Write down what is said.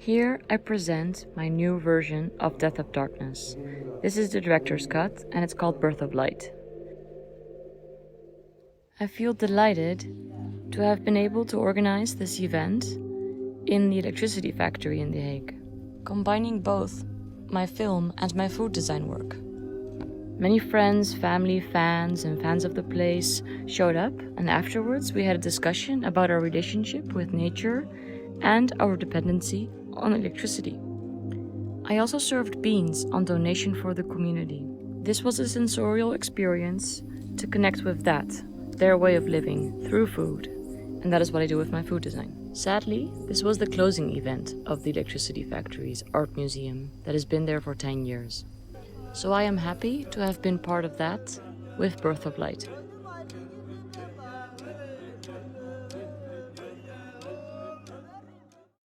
Here I present my new version of Death of Darkness. This is the director's cut and it's called Birth of Light. I feel delighted to have been able to organize this event in the Electricity Factory in The Hague, combining both my film and my food design work. Many friends, family, fans, and fans of the place showed up, and afterwards we had a discussion about our relationship with nature and our dependency on electricity. I also served beans on donation for the community. This was a sensorial experience to connect with that, their way of living, through food, and that is what I do with my food design. Sadly, this was the closing event of the Electricity Factory's art museum that has been there for 10 years. So I am happy to have been part of that with Birth of Light.